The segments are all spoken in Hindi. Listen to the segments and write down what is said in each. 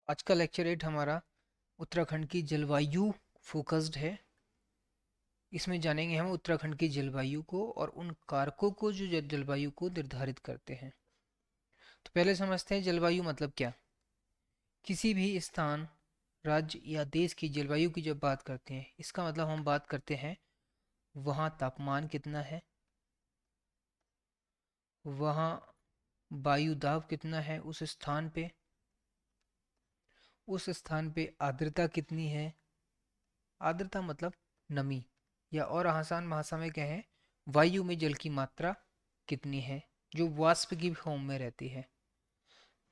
आज का लेक्चर 8 हमारा उत्तराखंड की जलवायु फोकस्ड है। इसमें जानेंगे हम उत्तराखंड की जलवायु को और उन कारकों को जो जलवायु को निर्धारित करते हैं। तो पहले समझते हैं जलवायु मतलब क्या। किसी भी स्थान, राज्य या देश की जलवायु की जब बात करते हैं, इसका मतलब हम बात करते हैं वहाँ तापमान कितना है, वहाँ वायु दाब कितना है उस स्थान पे, उस स्थान पे आर्द्रता कितनी है। आर्द्रता मतलब नमी, या और आसान भाषा में कहें वायु में जल की मात्रा कितनी है जो वाष्प की फॉर्म में रहती है।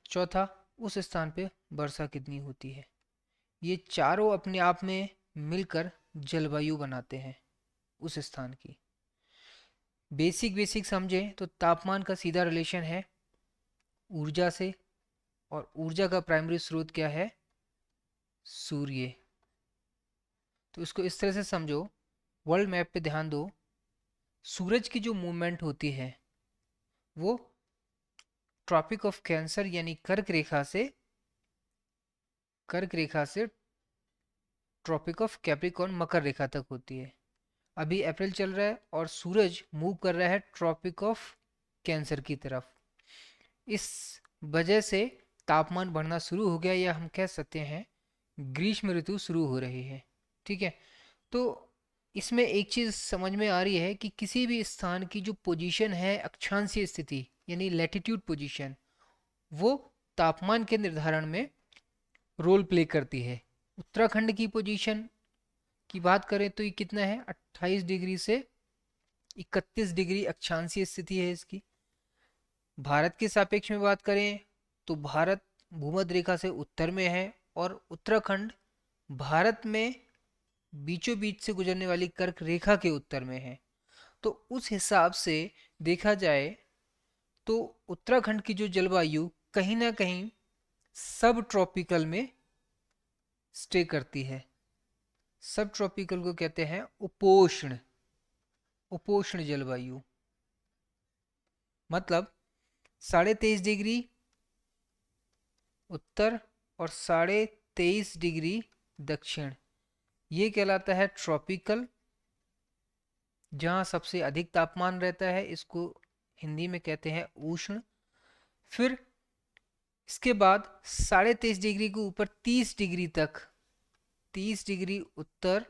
चौथा, उस स्थान पे वर्षा कितनी होती है। ये चारों अपने आप में मिलकर जलवायु बनाते हैं उस स्थान की। बेसिक बेसिक समझे तो तापमान का सीधा रिलेशन है ऊर्जा से, और ऊर्जा का प्राइमरी स्रोत क्या है, सूर्य। तो इसको इस तरह से समझो, वर्ल्ड मैप पे ध्यान दो। सूरज की जो मूवमेंट होती है वो ट्रॉपिक ऑफ कैंसर यानी कर्क रेखा से ट्रॉपिक ऑफ कैप्रिकॉर्न मकर रेखा तक होती है। अभी अप्रैल चल रहा है और सूरज मूव कर रहा है ट्रॉपिक ऑफ कैंसर की तरफ। इस वजह से तापमान बढ़ना शुरू हो गया, या हम कह सकते हैं ग्रीष्म ऋतु शुरू हो रही है। ठीक है। तो इसमें एक चीज़ समझ में आ रही है कि किसी भी स्थान की जो पोजीशन है, अक्षांशीय स्थिति यानी लैटिट्यूड पोजीशन, वो तापमान के निर्धारण में रोल प्ले करती है। उत्तराखंड की पोजीशन की बात करें तो ये कितना है, 28 डिग्री से 31 डिग्री अक्षांशीय स्थिति है इसकी। भारत के सापेक्ष में बात करें तो भारत भूमध्य रेखा से उत्तर में है, और उत्तराखंड भारत में बीचों बीच से गुजरने वाली कर्क रेखा के उत्तर में है। तो उस हिसाब से देखा जाए तो उत्तराखंड की जो जलवायु कहीं ना कहीं सब ट्रॉपिकल में स्टे करती है। सब ट्रॉपिकल को कहते हैं उपोष्ण, उपोष्ण जलवायु। मतलब 23.5 डिग्री उत्तर और 23.5 डिग्री दक्षिण, ये कहलाता है ट्रॉपिकल, जहाँ सबसे अधिक तापमान रहता है। इसको हिंदी में कहते हैं उष्ण। फिर इसके बाद 23.5 डिग्री के ऊपर 30 डिग्री तक, 30 डिग्री उत्तर,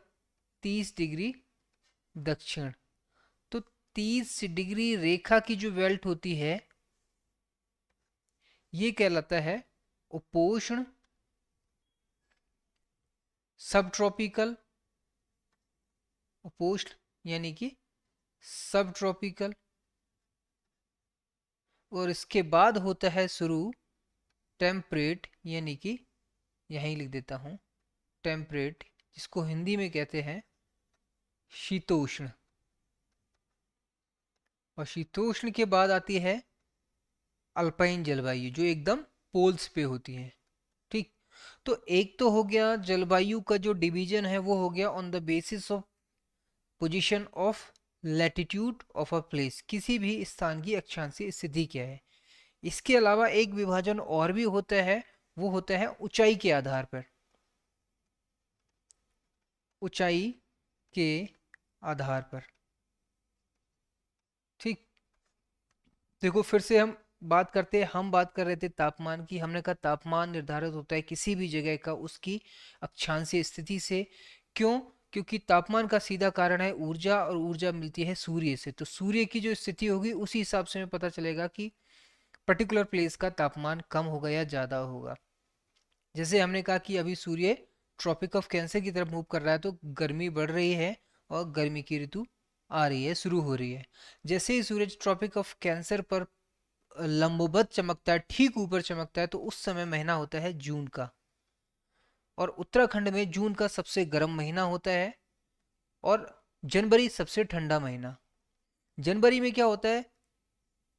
30 डिग्री दक्षिण। तो 30 डिग्री रेखा की जो बेल्ट होती है ये कहलाता है उपोष्ण, सब ट्रॉपिकल, उपोष्ण यानी कि सब ट्रॉपिकल। और इसके बाद होता है शुरू टेम्परेट, यानी कि यहीं लिख देता हूँ टेम्परेट, जिसको हिंदी में कहते हैं शीतोष्ण। और शीतोष्ण के बाद आती है अल्पाइन जलवायु, जो एकदम पोल्स पे होती है। ठीक। तो एक तो हो गया जलवायु का जो डिवीजन है, वो हो गया on the basis of position of latitude of a place, किसी भी स्थान की अक्षांशीय स्थिति क्या है। इसके अलावा एक विभाजन और भी होता है, वो होता है ऊंचाई के आधार पर। ऊंचाई के आधार पर। ठीक। देखो फिर से हम बात कर रहे थे तापमान की। हमने कहा तापमान निर्धारित होता है किसी भी जगह का उसकी अक्षांशीय स्थिति से। क्यों? क्योंकि तापमान का सीधा कारण है ऊर्जा, और ऊर्जा मिलती है सूर्य से। तो सूर्य की जो स्थिति होगी उसी हिसाब से हमें पता चलेगा कि पर्टिकुलर प्लेस का तापमान कम होगा या ज़्यादा होगा। जैसे हमने कहा कि अभी सूर्य ट्रॉपिक ऑफ कैंसर की तरफ मूव कर रहा है, तो गर्मी बढ़ रही है और गर्मी की ऋतु आ रही है, शुरू हो रही है। जैसे ही सूरज ट्रॉपिक ऑफ कैंसर पर लंबवत चमकता है, ठीक ऊपर चमकता है, तो उस समय महीना होता है जून का। और उत्तराखंड में जून का सबसे गर्म महीना होता है, और जनवरी सबसे ठंडा महीना। जनवरी में क्या होता है,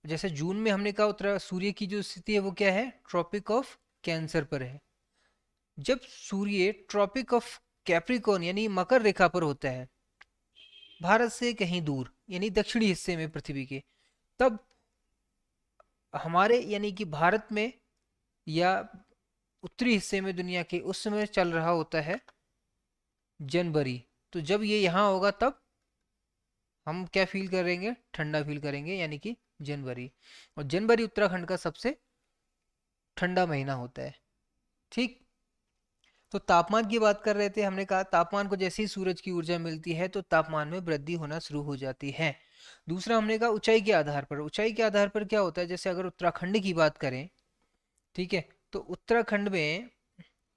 जैसे जून में हमने कहा उत्तरा सूर्य की जो स्थिति है वो क्या है, ट्रॉपिक ऑफ कैंसर पर है। जब सूर्य ट्रॉपिक ऑफ कैप्रिकॉर्न यानी मकर रेखा पर होता है, भारत से कहीं दूर यानी दक्षिणी हिस्से में पृथ्वी के, तब हमारे यानी कि भारत में या उत्तरी हिस्से में दुनिया के, उस समय चल रहा होता है जनवरी। तो जब ये यहाँ होगा तब हम क्या फील करेंगे, ठंडा फील करेंगे, यानी कि जनवरी। और जनवरी उत्तराखंड का सबसे ठंडा महीना होता है। ठीक। तो तापमान की बात कर रहे थे, हमने कहा तापमान को जैसे ही सूरज की ऊर्जा मिलती है तो तापमान में वृद्धि होना शुरू हो जाती है। दूसरा हमने कहा ऊंचाई के आधार पर। ऊंचाई के आधार पर क्या होता है, जैसे अगर उत्तराखंड की बात करें, ठीक है, तो उत्तराखंड में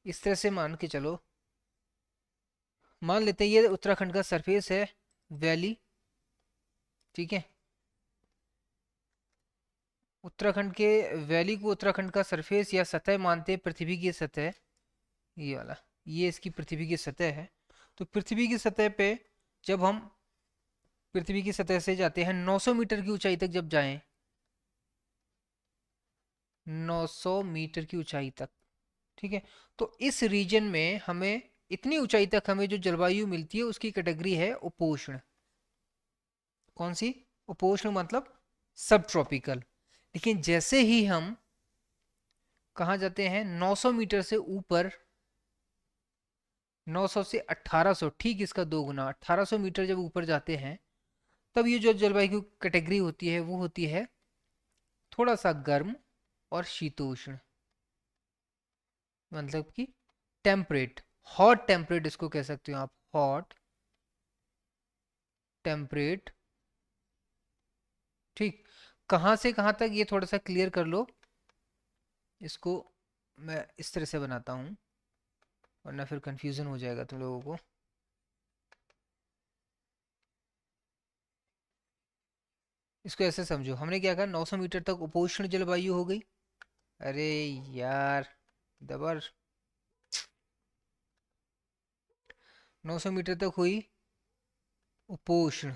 इस तरह से मान के चलो, मान लेते हैं ये उत्तराखंड का सरफेस है, वैली, ठीक है, उत्तराखंड के वैली को उत्तराखंड का सरफेस या सतह मानते हैं, पृथ्वी की सतह, ये वाला, ये इसकी पृथ्वी की सतह है। तो पृथ्वी की सतह पे जब हम पृथ्वी की सतह से जाते हैं 900 मीटर की ऊंचाई तक, जब जाएं 900 मीटर की ऊंचाई तक, ठीक है, तो इस रीजन में हमें, इतनी ऊंचाई तक हमें जो जलवायु मिलती है उसकी कैटेगरी है उपोष्ण। कौन सी? उपोष्ण मतलब सब ट्रॉपिकल। लेकिन जैसे ही हम कहाँ जाते हैं 900 मीटर से ऊपर, 900 से 1800, ठीक इसका दो गुना, 1800 मीटर जब ऊपर जाते हैं तब ये जो जलवायु की कैटेगरी होती है वो होती है थोड़ा सा गर्म और शीतोष्ण, मतलब कि टेम्परेट, हॉट टेम्परेट इसको कह सकते हो आप, हॉट टेम्परेट। ठीक। कहाँ से कहाँ तक ये थोड़ा सा क्लियर कर लो, इसको मैं इस तरह से बनाता हूँ वरना फिर कंफ्यूजन हो जाएगा तुम लोगों को। इसको ऐसे समझो, हमने क्या कहा 900 मीटर तक उपोष्ण जलवायु हो गई। अरे यार दबर, 900 मीटर तक हुई उपोष्ण,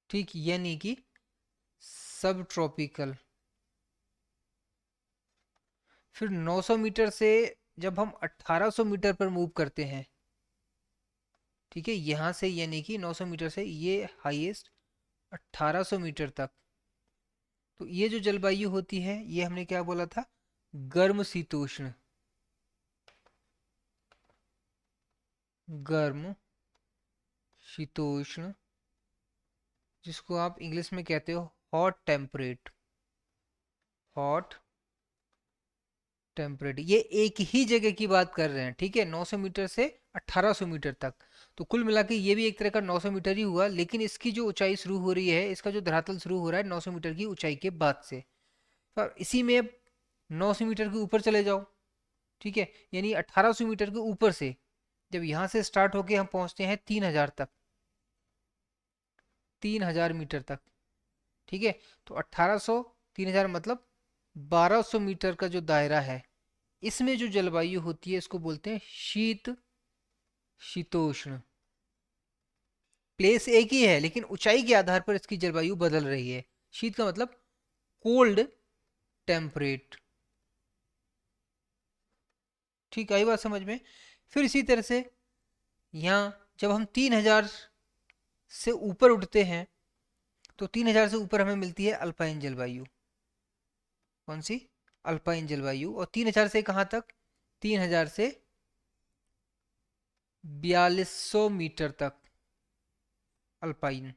ठीक, यानी कि सब ट्रॉपिकल। फिर 900 मीटर से जब हम 1800 मीटर पर मूव करते हैं, ठीक है, यहाँ से यानी कि 900 मीटर से ये हाईएस्ट 1800 मीटर तक, तो ये जो जलवायु होती है ये हमने क्या बोला था, गर्म शीतोष्ण, गर्म शीतोष्ण, जिसको आप इंग्लिश में कहते हो हॉट टेम्परेट, हॉट टेम्परेट। ये एक ही जगह की बात कर रहे हैं, ठीक है, 900 मीटर से 1800 मीटर तक। तो कुल मिला के ये भी एक तरह का 900 मीटर ही हुआ, लेकिन इसकी जो ऊंचाई शुरू हो रही है, इसका जो धरातल शुरू हो रहा है 900 मीटर की ऊंचाई के बाद से। तो इसी में 900 मीटर के ऊपर चले जाओ, ठीक है, यानी 1800 मीटर के ऊपर से जब यहाँ से स्टार्ट होके हम पहुँचते हैं 3000 तक, 3000 मीटर तक, ठीक है, तो 1800 3000 मतलब 1200 मीटर का जो दायरा है, इसमें जो जलवायु होती है इसको बोलते हैं शीत शीतोष्ण। प्लेस एक ही है लेकिन ऊंचाई के आधार पर इसकी जलवायु बदल रही है। शीत का मतलब कोल्ड टेम्परेट। ठीक, आई बात समझ में? फिर इसी तरह से यहाँ जब हम 3000 से ऊपर उठते हैं तो 3000 से ऊपर हमें मिलती है अल्पाइन जलवायु। कौन सी? अल्पाइन जलवायु। और 3000 से कहाँ तक? 3000 से 4200 मीटर तक अल्पाइन।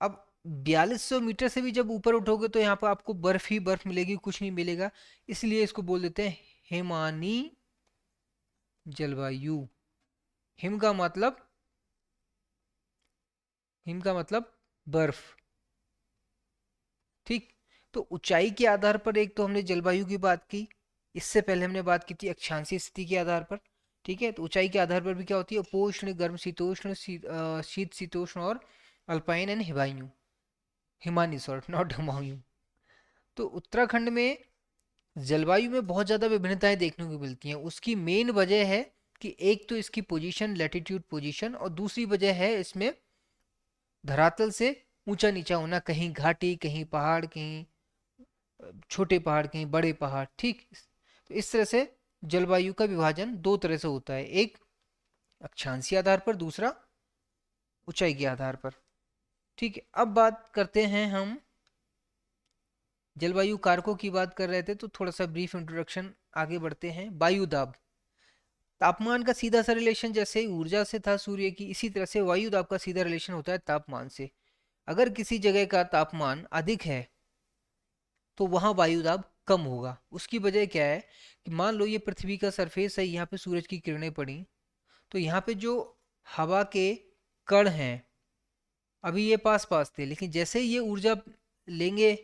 अब 4200 मीटर से भी जब ऊपर उठोगे तो यहाँ पर आपको बर्फ ही बर्फ मिलेगी, कुछ नहीं मिलेगा, इसलिए इसको बोल देते हैं हिमानी जलवायु। हिम का मतलब, हिम का मतलब बर्फ। ठीक। तो ऊंचाई के आधार पर एक तो हमने जलवायु की बात की, इससे पहले हमने बात की थी अक्षांशीय स्थिति के आधार पर, ठीक है, तो ऊंचाई के आधार पर भी क्या होती है, उपोष्ण, गर्म शीतोष्ण, शीत शीतोष्ण और alpine and Humayun, Himani sorry not Humayun. तो उत्तराखंड में जलवायु में बहुत ज़्यादा विभिन्नताएं देखने को मिलती हैं। उसकी मेन वजह है कि एक तो इसकी पोजीशन, लैटिट्यूड पोजीशन, और दूसरी वजह है इसमें धरातल से ऊंचा नीचा होना, कहीं घाटी, कहीं पहाड़, कहीं छोटे पहाड़, कहीं बड़े पहाड़। ठीक, तो इस तरह से जलवायु का विभाजन दो तरह से होता है, एक अक्षांशीय आधार पर, दूसरा ऊंचाई के आधार पर। ठीक है, अब बात करते हैं हम जलवायु कारकों की बात कर रहे थे तो थोड़ा सा ब्रीफ इंट्रोडक्शन, आगे बढ़ते हैं। वायु दाब, तापमान का सीधा सा रिलेशन जैसे ऊर्जा से था सूर्य की, इसी तरह से वायु दाब का सीधा रिलेशन होता है तापमान से। अगर किसी जगह का तापमान अधिक है तो वहां वायु दाब कम होगा। उसकी वजह क्या है कि मान लो ये पृथ्वी का सरफेस है, यहाँ पे सूरज की किरणें पड़ी, तो यहाँ पे जो हवा के कण हैं अभी ये पास पास थे, लेकिन जैसे ही ये ऊर्जा लेंगे,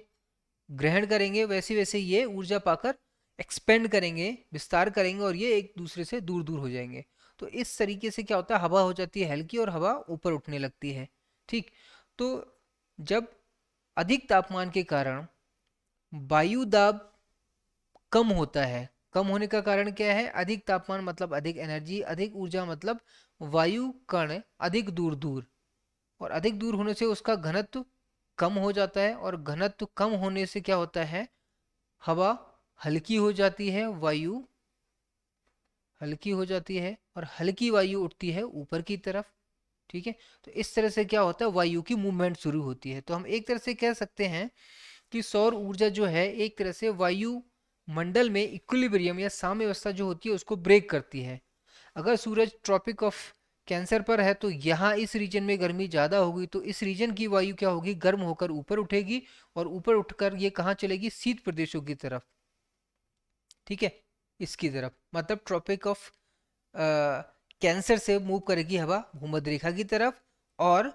ग्रहण करेंगे, वैसे वैसे ये ऊर्जा पाकर एक्सपेंड करेंगे, विस्तार करेंगे, और ये एक दूसरे से दूर दूर हो जाएंगे। तो इस तरीके से क्या होता है, हवा हो जाती है हल्की और हवा ऊपर उठने लगती है। ठीक, तो जब अधिक तापमान के कारण वायु दाब कम होता है, कम होने का कारण क्या है, अधिक तापमान मतलब अधिक एनर्जी, अधिक ऊर्जा मतलब वायु कण अधिक दूर दूर, और अधिक दूर होने से उसका घनत्व कम हो जाता है, और घनत्व कम होने से क्या होता है, हवा हल्की हो जाती है, वायु हल्की हो जाती है, और हल्की वायु उठती है ऊपर की तरफ। ठीक है, तो इस तरह से क्या होता है, वायु की मूवमेंट शुरू होती है। तो हम एक तरह से कह सकते हैं कि सौर ऊर्जा जो है एक तरह से वायु मंडल में इक्विलिब्रियम या साम्यावस्था जो होती है उसको ब्रेक करती है। अगर सूरज ट्रॉपिक ऑफ कैंसर पर है तो यहाँ इस रीजन में गर्मी ज़्यादा होगी, तो इस रीजन की वायु क्या होगी, गर्म होकर ऊपर उठेगी, और ऊपर उठकर ये कहाँ चलेगी, शीत प्रदेशों की तरफ। ठीक है, इसकी तरफ, मतलब ट्रॉपिक ऑफ कैंसर से मूव करेगी हवा भूमध्य रेखा की तरफ और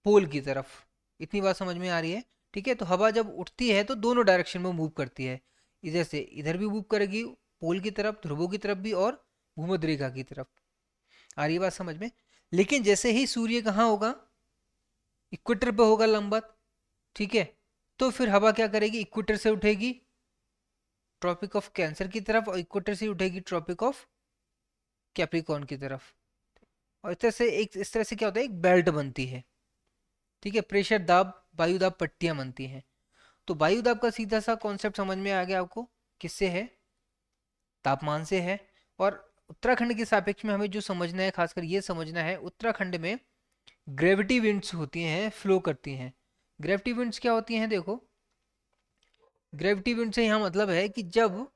पोल की तरफ। इतनी बात समझ में आ रही है। ठीक है, तो हवा जब उठती है तो दोनों डायरेक्शन में मूव करती है, इधर से इधर भी मूव करेगी, पोल की तरफ, ध्रुवों की तरफ भी, और भूमध्य रेखा की तरफ। आ रही है बात समझ में। लेकिन जैसे ही सूर्य कहाँ होगा, इक्वेटर पे होगा लंबवत, ठीक है, तो फिर हवा क्या करेगी, इक्वेटर से उठेगी ट्रॉपिक ऑफ कैंसर की तरफ, और इक्वेटर से उठेगी ट्रॉपिक ऑफ कैप्रिकॉर्न की तरफ। और इस तरह से क्या होता है, एक बेल्ट बनती है। ठीक है, प्रेशर दाब, वायु दाब पट्टियां बनती हैं। तो वायु दाब का सीधा सा कॉन्सेप्ट समझ में आ गया आपको, किससे है, तापमान से है। और उत्तराखंड के सापेक्ष में हमें जो समझना है, खासकर ये समझना है, उत्तराखंड में ग्रेविटी विंड्स होती हैं, फ्लो करती हैं। ग्रेविटी विंड्स क्या होती हैं, देखो, ग्रेविटी विंड से यहाँ मतलब है कि जब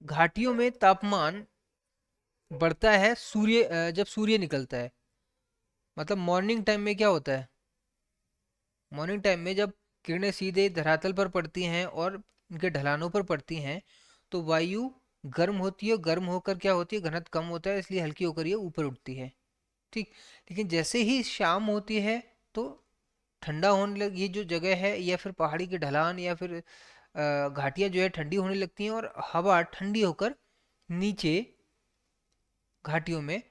घाटियों में तापमान बढ़ता है, जब सूर्य निकलता है, मतलब मॉर्निंग टाइम में क्या होता है, मॉर्निंग टाइम में जब किरणें सीधे धरातल पर पड़ती हैं और इनके ढलानों पर पड़ती हैं, तो वायु गर्म होती है, गर्म होकर क्या होती है, घनत्व कम होता है, इसलिए हल्की होकर ये ऊपर उठती है। ठीक, लेकिन जैसे ही शाम होती है तो ठंडा होने लग, ये जो जगह है या फिर पहाड़ी की ढलान या फिर घाटियां जो है ठंडी होने लगती हैं, और हवा ठंडी होकर नीचे घाटियों में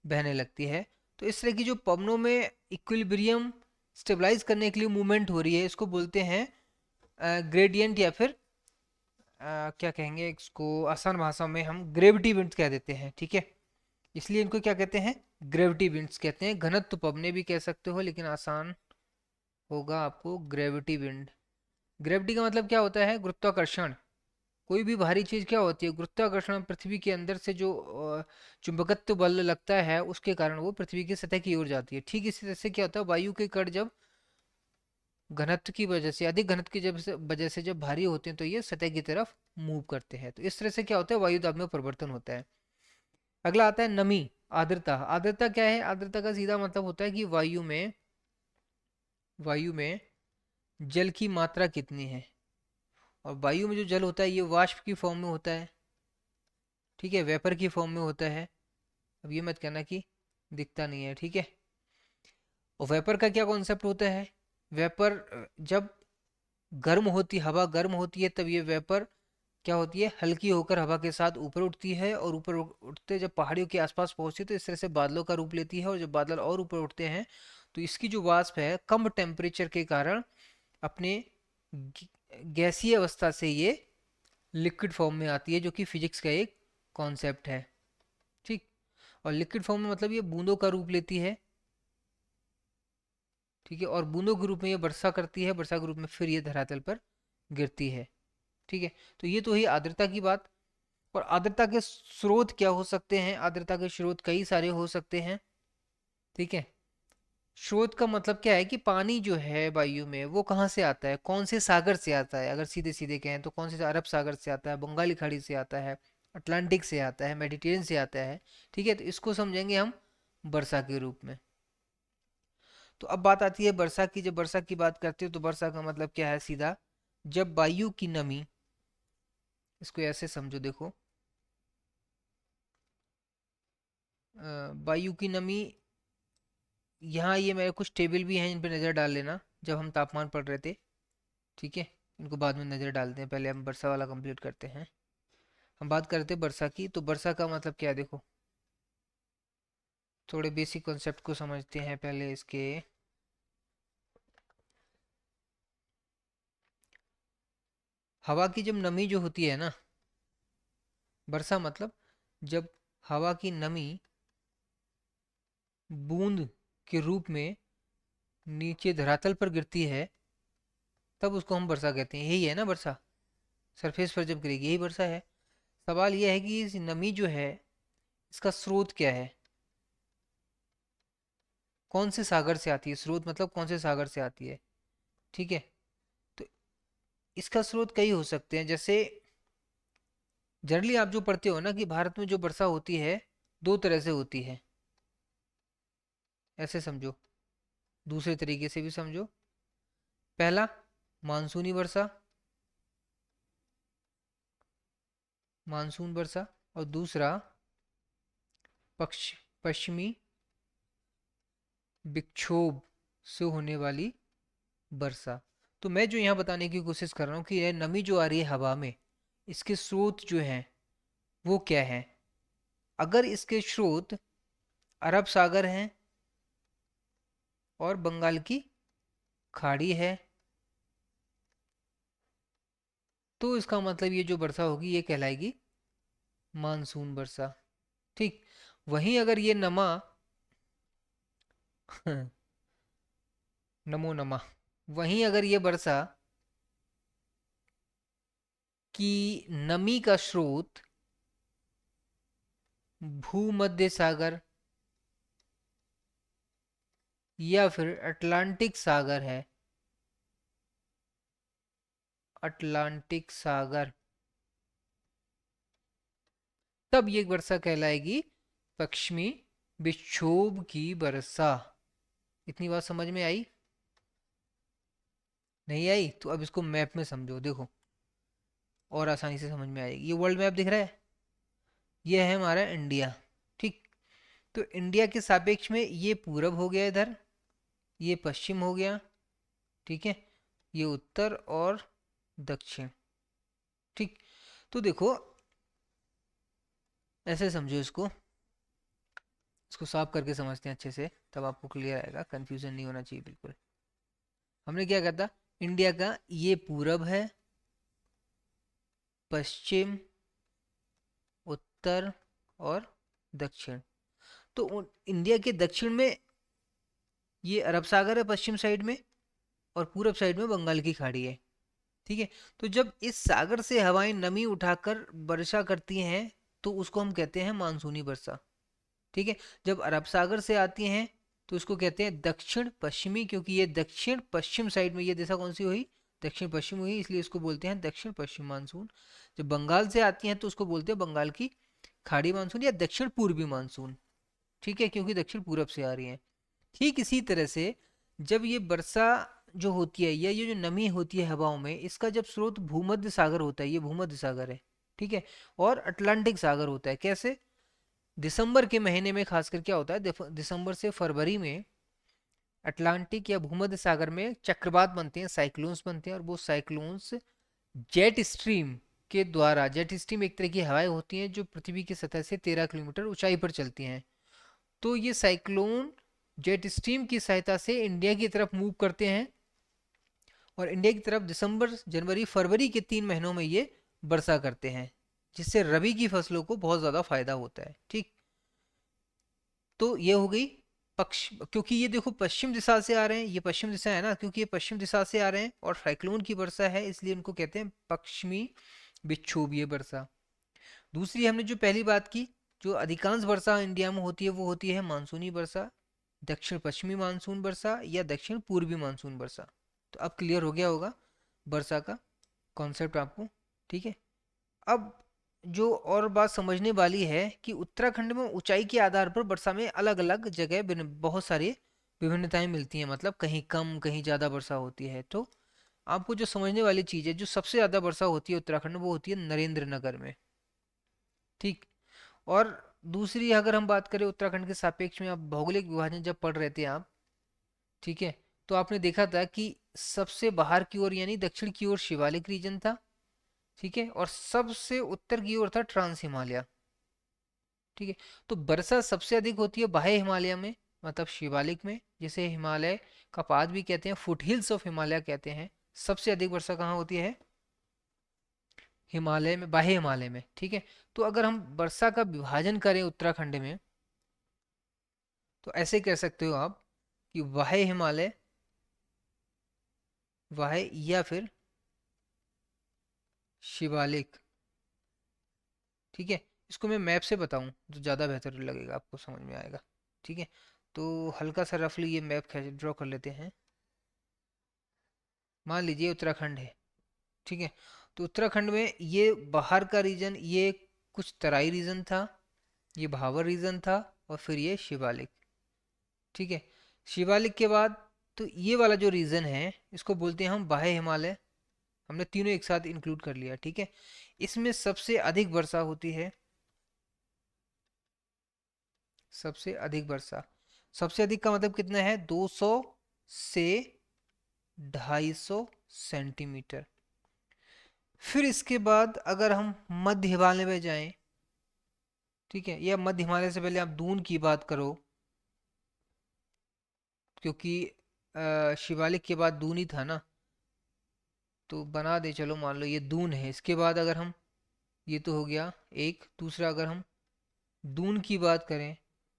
बहने लगती है। तो इस तरह की जो पवनों में इक्विलिब्रियम स्टेबलाइज करने के लिए मूवमेंट हो रही है, इसको बोलते हैं ग्रेडियंट, या फिर क्या कहेंगे इसको, आसान भाषा में हम ग्रेविटी विंड्स कह देते हैं। ठीक है, इसलिए इनको क्या कहते हैं, ग्रेविटी विंड्स कहते हैं। घनत्व पवने भी कह सकते हो, लेकिन आसान होगा आपको ग्रेविटी विंड। ग्रेविटी का मतलब क्या होता है, गुरुत्वाकर्षण। कोई भी भारी चीज क्या होती है, गुरुत्वाकर्षण, पृथ्वी के अंदर से जो चुंबकत्व बल लगता है उसके कारण वो पृथ्वी की सतह की ओर जाती है। ठीक इसी तरह से क्या होता है, वायु के कण जब घनत्व की वजह से, अधिक घनत्व की वजह से जब भारी होते हैं तो ये सतह की तरफ मूव करते हैं। तो इस तरह से क्या होता है, वायु दाब में परिवर्तन होता है। अगला आता है नमी, आर्द्रता। आर्द्रता क्या है, आर्द्रता का सीधा मतलब होता है कि वायु में जल की मात्रा कितनी है। और वायु में जो जल होता है ये वाष्प की फॉर्म में होता है, ठीक है, वेपर की फॉर्म में होता है। अब ये मत कहना कि दिखता नहीं है, ठीक है। और वेपर का क्या कॉन्सेप्ट होता है, वेपर जब गर्म होती, हवा गर्म होती है तब ये वेपर क्या होती है, हल्की होकर हवा के साथ ऊपर उठती है, और ऊपर उठते जब पहाड़ियों के आसपास पहुंचती है तो इस तरह से बादलों का रूप लेती है। और जब बादल और ऊपर उठते हैं तो इसकी जो वाष्प है कम टेम्परेचर के कारण अपने गैसीय अवस्था से ये लिक्विड फॉर्म में आती है, जो कि फिजिक्स का एक कॉन्सेप्ट है। ठीक, और लिक्विड फॉर्म में मतलब ये बूंदों का रूप लेती है। ठीक है, और बूंदों के रूप में ये वर्षा करती है, वर्षा के रूप में फिर ये धरातल पर गिरती है। ठीक है, तो ये तो ही आर्द्रता की बात। और आर्द्रता के स्रोत क्या हो सकते हैं, आर्द्रता के स्रोत कई सारे हो सकते हैं। ठीक है, स्रोत का मतलब क्या है कि पानी जो है वायु में वो कहाँ से आता है, कौन से सागर से आता है। अगर सीधे सीधे कहें तो कौन से, अरब सागर से आता है, बंगाली खाड़ी से आता है, अटलांटिक से आता है, मेडिटेरियन से आता है। ठीक है, तो इसको समझेंगे हम वर्षा के रूप में। तो अब बात आती है वर्षा की। जब वर्षा की बात करते हो तो वर्षा का मतलब क्या है सीधा, जब वायु की नमी, इसको ऐसे समझो देखो, वायु की नमी, यहाँ ये मेरे कुछ टेबल भी हैं, इन पे नज़र डाल लेना जब हम तापमान पढ़ रहे थे। ठीक है, इनको बाद में नज़र डालते हैं, पहले हम वर्षा वाला कंप्लीट करते हैं। हम बात करते हैं वर्षा की। तो वर्षा का मतलब क्या है देखो, थोड़े बेसिक कॉन्सेप्ट को समझते हैं पहले इसके। हवा की जब नमी जो होती है ना, वर्षा मतलब जब हवा की नमी बूंद के रूप में नीचे धरातल पर गिरती है, तब उसको हम वर्षा कहते हैं। यही है ना वर्षा, सरफेस पर जब गिरेगी यही वर्षा है। सवाल यह है कि इस नमी जो है, इसका स्रोत क्या है, कौन से सागर से आती है। स्रोत मतलब कौन से सागर से आती है। ठीक है, तो इसका स्रोत कई हो सकते हैं। जैसे जनरली आप जो पढ़ते हो ना कि भारत में जो वर्षा होती है दो तरह से होती है, ऐसे समझो, दूसरे तरीके से भी समझो। पहला मानसूनी वर्षा, मानसून वर्षा, और दूसरा पश्चिमी विक्षोभ से होने वाली वर्षा। तो मैं जो यहाँ बताने की कोशिश कर रहा हूँ कि यह नमी जो आ रही है हवा में, इसके स्रोत जो हैं वो क्या है। अगर इसके स्रोत अरब सागर हैं और बंगाल की खाड़ी है, तो इसका मतलब ये जो वर्षा होगी ये कहलाएगी मानसून वर्षा। ठीक, वहीं अगर ये नमा नमो नमः, वहीं अगर ये वर्षा की नमी का स्रोत भूमध्य सागर या फिर अटलांटिक सागर है, अटलांटिक सागर, तब ये वर्षा कहलाएगी पश्चिमी विक्षोभ की वर्षा। इतनी बात समझ में आई? नहीं आई तो अब इसको मैप में समझो देखो, और आसानी से समझ में आएगी। ये वर्ल्ड मैप दिख रहा है, ये है हमारा इंडिया। ठीक, तो इंडिया के सापेक्ष में ये पूरब हो गया इधर, ये पश्चिम हो गया। ठीक है, ये उत्तर और दक्षिण। ठीक, तो देखो ऐसे समझो इसको, इसको साफ करके समझते हैं अच्छे से, तब आपको क्लियर आएगा, कंफ्यूजन नहीं होना चाहिए बिल्कुल। हमने क्या कहा था, इंडिया का ये पूरब है, पश्चिम, उत्तर और दक्षिण। तो इंडिया के दक्षिण में ये अरब सागर है पश्चिम साइड में, और पूरब साइड में बंगाल की खाड़ी है। ठीक है, तो जब इस सागर से हवाएं नमी उठाकर वर्षा करती हैं तो उसको हम कहते हैं मानसूनी वर्षा। ठीक है, जब अरब सागर से आती हैं तो उसको कहते हैं दक्षिण पश्चिमी, क्योंकि ये दक्षिण पश्चिम साइड में, ये दिशा कौन सी हुई, दक्षिण पश्चिम हुई, इसलिए इसको बोलते हैं दक्षिण पश्चिम मानसून। जब बंगाल से आती हैं तो उसको बोलते हैं बंगाल की खाड़ी मानसून या दक्षिण पूर्वी मानसून। ठीक है, क्योंकि दक्षिण पूरब से आ रही है। ठीक इसी तरह से जब ये वर्षा जो होती है या ये जो नमी होती है हवाओं में, इसका जब स्रोत भूमध्य सागर होता है, ये भूमध्य सागर है। ठीक है, और अटलांटिक सागर होता है। कैसे, दिसंबर के महीने में खासकर क्या होता है, दिसंबर से फरवरी में अटलांटिक या भूमध्य सागर में चक्रवात बनते हैं, साइक्लोन्स बनते हैं, और वो साइक्लोन्स जेट स्ट्रीम के द्वारा, जेट स्ट्रीम एक तरह की हवाएं होती हैं जो पृथ्वी की सतह से 13 किलोमीटर ऊंचाई पर चलती हैं। तो ये साइक्लोन जेट स्ट्रीम की सहायता से इंडिया की तरफ मूव करते हैं, और इंडिया की तरफ दिसंबर जनवरी फरवरी के 3 महीनों में ये वर्षा करते हैं, जिससे रबी की फसलों को बहुत ज़्यादा फायदा होता है। ठीक, तो ये हो गई पक्ष, क्योंकि ये देखो पश्चिम दिशा से आ रहे हैं, ये पश्चिम दिशा है ना, क्योंकि ये पश्चिम दिशा से आ रहे हैं और साइक्लोन की वर्षा है, इसलिए इनको कहते हैं पश्चिमी विक्षोभीय वर्षा। दूसरी हमने जो पहली बात की, जो अधिकांश वर्षा इंडिया में होती है वो होती है मानसूनी वर्षा। दक्षिण पश्चिमी मानसून वर्षा या दक्षिण पूर्वी मानसून वर्षा। तो अब क्लियर हो गया होगा वर्षा का कॉन्सेप्ट आपको। ठीक है, अब जो और बात समझने वाली है कि उत्तराखंड में ऊंचाई के आधार पर वर्षा में अलग अलग जगह बहुत सारी विभिन्नताएं मिलती हैं, मतलब कहीं कम कहीं ज़्यादा वर्षा होती है। तो आपको जो समझने वाली चीज़ है, जो सबसे ज़्यादा वर्षा होती है उत्तराखंड में वो होती है नरेंद्र नगर में। ठीक। और दूसरी अगर हम बात करें उत्तराखंड के सापेक्ष में, आप भौगोलिक विभाजन जब पढ़ रहे थे आप, ठीक है, तो आपने देखा था कि सबसे बाहर की ओर यानी दक्षिण की ओर शिवालिक रीजन था। ठीक है, और सबसे उत्तर की ओर था ट्रांस हिमालय। ठीक है, तो वर्षा सबसे अधिक होती है बाह्य हिमालय में, मतलब शिवालिक में, जिसे हिमालय का पाद भी कहते हैं, फुट हिल्स ऑफ हिमालय कहते हैं। सबसे अधिक वर्षा कहाँ होती है? हिमालय में, बाह्य हिमालय में। ठीक है, तो अगर हम वर्षा का विभाजन करें उत्तराखंड में, तो ऐसे कह सकते हो आप कि बाह्य हिमालय, बाह्य या फिर शिवालिक। ठीक है, इसको मैं मैप से बताऊं तो ज़्यादा बेहतर लगेगा, आपको समझ में आएगा। ठीक है, तो हल्का सा रफली ये मैप ड्रॉ कर लेते हैं। मान लीजिए उत्तराखंड है। ठीक है, तो उत्तराखंड में ये बाहर का रीजन, ये कुछ तराई रीजन था, ये भावर रीजन था, और फिर ये शिवालिक। ठीक है, शिवालिक के बाद तो ये वाला जो रीजन है इसको बोलते हैं हम बाह्य हिमालय। हमने तीनों एक साथ इंक्लूड कर लिया। ठीक है, इसमें सबसे अधिक वर्षा होती है, सबसे अधिक वर्षा। सबसे अधिक का मतलब कितना है? 200 से 250 सेंटीमीटर। फिर इसके बाद अगर हम मध्य हिमालय में जाएं, ठीक है, या मध्य हिमालय से पहले आप दून की बात करो, क्योंकि शिवालिक के बाद दून ही था ना, तो बना दे, चलो मान लो ये दून है। इसके बाद अगर हम, ये तो हो गया एक, दूसरा अगर हम दून की बात करें,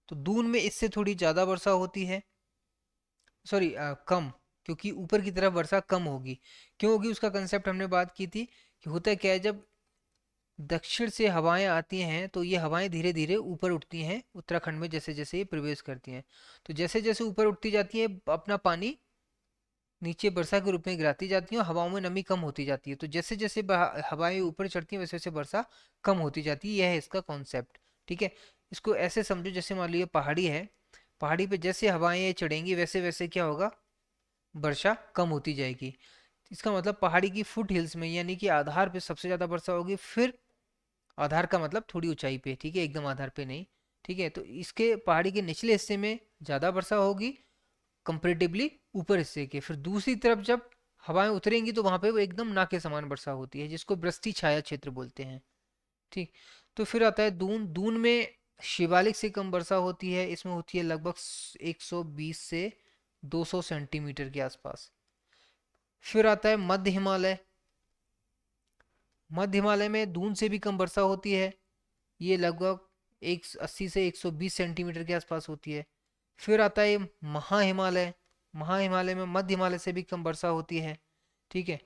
तो दून में इससे थोड़ी ज़्यादा वर्षा होती है, सॉरी कम, क्योंकि ऊपर की तरफ वर्षा कम होगी। क्यों होगी? उसका कंसेप्ट हमने बात की थी कि होता क्या है, जब दक्षिण से हवाएं आती हैं तो ये हवाएं धीरे धीरे ऊपर उठती हैं उत्तराखंड में, जैसे जैसे ये प्रवेश करती हैं। तो जैसे जैसे ऊपर उठती जाती है, अपना पानी नीचे वर्षा के रूप में गिराती जाती हैं, और हवाओं में नमी कम होती जाती है। तो जैसे जैसे हवाएं ऊपर चढ़ती हैं वैसे वैसे वर्षा कम होती जाती है। यह है इसका कॉन्सेप्ट। ठीक है, इसको ऐसे समझो, जैसे मान लीजिए पहाड़ी है, पहाड़ी पे जैसे हवाएं चढ़ेंगी वैसे वैसे क्या होगा? वर्षा कम होती जाएगी। इसका मतलब पहाड़ी की फुट हिल्स में, यानी कि आधार पे सबसे ज़्यादा वर्षा होगी। फिर आधार का मतलब थोड़ी ऊंचाई पे, ठीक है, एकदम आधार पे नहीं। ठीक है, तो इसके पहाड़ी के निचले हिस्से में ज़्यादा वर्षा होगी कंपेरेटिवली ऊपर हिस्से के। फिर दूसरी तरफ जब हवाएं उतरेंगी तो वहां पे वो एकदम ना के समान वर्षा होती है, जिसको वृष्टि छाया क्षेत्र बोलते हैं। ठीक। तो फिर आता है दून। दून में शिवालिक से कम वर्षा होती है, इसमें होती है लगभग 120 से 200 सेंटीमीटर के आसपास। फिर आता है मध्य हिमालय। मध्य हिमालय में दून से भी कम वर्षा होती है, ये लगभग 180 से 120 सेंटीमीटर के आसपास होती है। फिर आता है महा हिमालय। महा हिमालय में मध्य हिमालय से भी कम वर्षा होती है। ठीक है,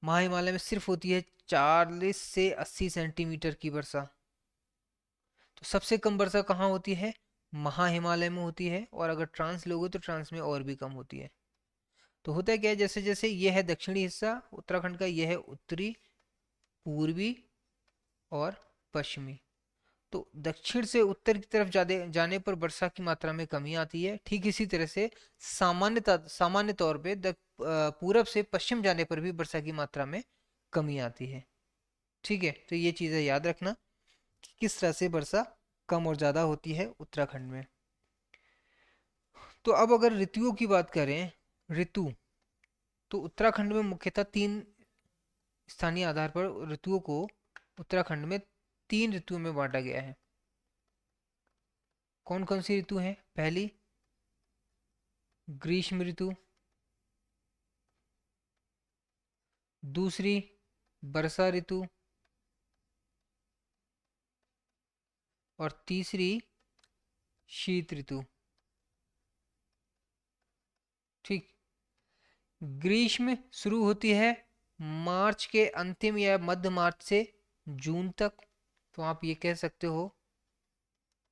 महा हिमालय में सिर्फ होती है 40 से 80 सेंटीमीटर की वर्षा। तो सबसे कम वर्षा कहाँ होती है? महा हिमालय में होती है, और अगर ट्रांस लोगे तो ट्रांस में और भी कम होती है। तो होता है क्या है, जैसे जैसे ये है दक्षिणी हिस्सा उत्तराखंड का, ये है उत्तरी, पूर्वी और पश्चिमी। तो दक्षिण से उत्तर की तरफ जाने पर वर्षा की मात्रा में कमी आती है। ठीक इसी तरह से सामान्य तौर पे पूरब से पश्चिम जाने पर भी वर्षा की मात्रा में कमी आती है। ठीक है, तो ये चीज़ें याद रखना कि किस तरह से वर्षा कम और ज़्यादा होती है उत्तराखंड में। तो अब अगर ऋतुओं की बात करें, ऋतु, तो उत्तराखंड में मुख्यतः तीन, स्थानीय आधार पर ऋतुओं को उत्तराखंड में तीन ऋतुओं में बांटा गया है। कौन कौन सी ऋतु हैं? पहली ग्रीष्म ऋतु, दूसरी वर्षा ऋतु, और तीसरी शीत ऋतु। ठीक। ग्रीष्म शुरू होती है मार्च के अंतिम या मध्य मार्च से जून तक। तो आप ये कह सकते हो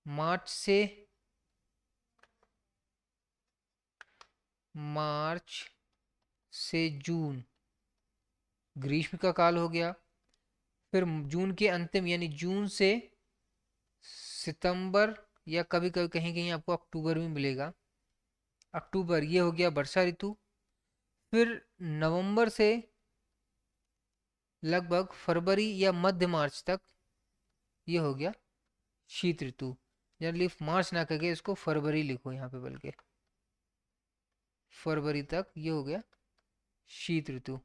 मार्च से मार्च से जून ग्रीष्म का काल हो गया। फिर जून के अंतिम यानी जून से सितंबर, या कभी कभी कहीं कहीं आपको अक्टूबर भी मिलेगा, अक्टूबर, ये हो गया वर्षा ऋतु। फिर नवंबर से लगभग फरवरी या मध्य मार्च तक ये हो गया शीत ऋतु। जनरली मार्च ना करके इसको फरवरी लिखो यहाँ पे, बल्कि फरवरी तक ये हो गया शीत ऋतु।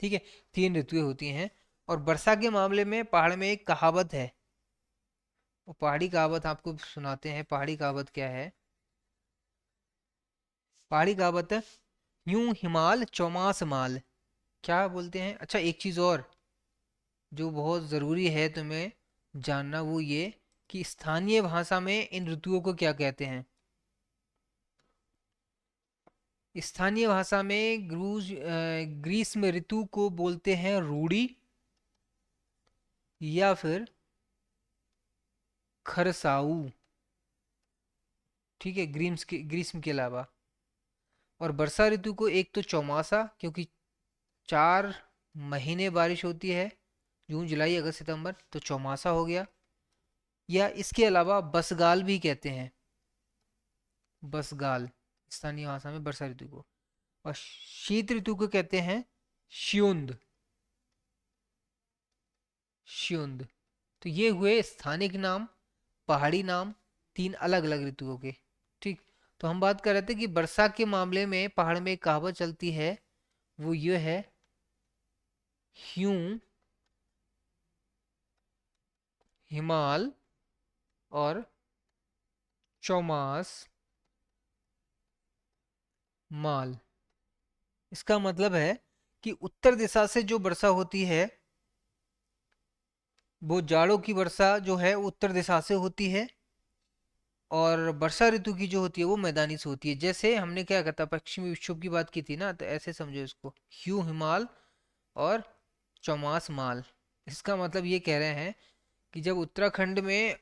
ठीक है, 3 ऋतुएं होती हैं। और वर्षा के मामले में पहाड़ में एक कहावत है, वो पहाड़ी कहावत आपको सुनाते हैं। पहाड़ी कहावत क्या है? पहाड़ी कहावत है, यूं हिमाल चौमास माल। क्या बोलते हैं? अच्छा, एक चीज और जो बहुत ज़रूरी है तुम्हें जानना, वो ये कि स्थानीय भाषा में इन ऋतुओं को क्या कहते हैं। स्थानीय भाषा में ग्रीष्म ऋतु को बोलते हैं रूड़ी, या फिर खरसाऊ। ठीक है, ग्रीष्म के अलावा। और वर्षा ऋतु को एक तो चौमासा, क्योंकि 4 महीने बारिश होती है, जून जुलाई अगस्त सितंबर, तो चौमासा हो गया। या इसके अलावा बसगाल भी कहते हैं, बसगाल स्थानीय भाषा में वर्षा ऋतु को। और शीत ऋतु को कहते हैं श्युंद, श्युंद। तो ये हुए स्थानिक नाम, पहाड़ी नाम, 3 अलग अलग ऋतुओं के। ठीक, तो हम बात कर रहे थे कि वर्षा के मामले में पहाड़ में एक कहावत चलती है, वो ये है, ह्यूं हिमाल और चौमास माल। इसका मतलब है कि उत्तर दिशा से जो वर्षा होती है, वो जाड़ों की वर्षा जो है वो उत्तर दिशा से होती है, और वर्षा ऋतु की जो होती है वो मैदानी से होती है। जैसे हमने क्या कहता, पश्चिमी विक्षोभ की बात की थी ना, तो ऐसे समझो इसको, ह्यू हिमाल और चौमास माल। इसका मतलब ये कह रहे हैं कि जब उत्तराखंड में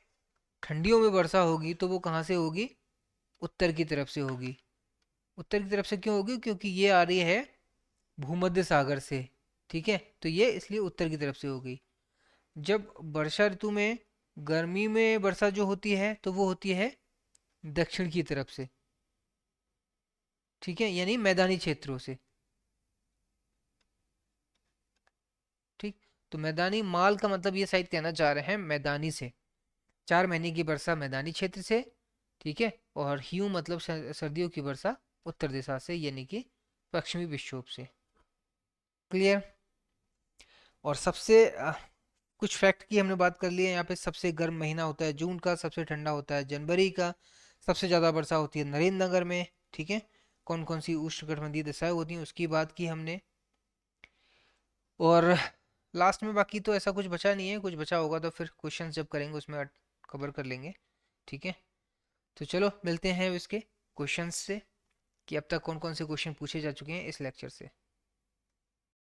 ठंडियों में वर्षा होगी तो वो कहाँ से होगी? उत्तर की तरफ से होगी। उत्तर की तरफ से क्यों होगी? क्योंकि ये आ रही है भूमध्य सागर से। ठीक है, तो ये इसलिए उत्तर की तरफ से होगी। जब वर्षा ऋतु में गर्मी में वर्षा जो होती है तो वो होती है दक्षिण की तरफ से। ठीक है, यानी मैदानी क्षेत्रों से। ठीक, तो मैदानी माल का मतलब ये शायद कहना चाह रहे हैं मैदानी से, 4 महीने की वर्षा मैदानी क्षेत्र से। ठीक है, और ह्यू मतलब सर्दियों की वर्षा उत्तर दिशा से, यानी कि पश्चिमी विक्षोभ से। क्लियर? और सबसे कुछ फैक्ट की हमने बात कर ली है यहाँ पे। सबसे गर्म महीना होता है जून का, सबसे ठंडा होता है जनवरी का, सबसे ज़्यादा वर्षा होती है नरेंद्र नगर में। ठीक है, कौन कौन सी उष्णकटिबंधीय दशाएं होती हैं उसकी बात की हमने। और लास्ट में बाकी तो ऐसा कुछ बचा नहीं है, कुछ बचा होगा तो फिर क्वेश्चन जब करेंगे उसमें कवर कर लेंगे। ठीक है, तो चलो मिलते हैं इसके क्वेश्चंस से, कि अब तक कौन कौन से क्वेश्चन पूछे जा चुके हैं इस लेक्चर से।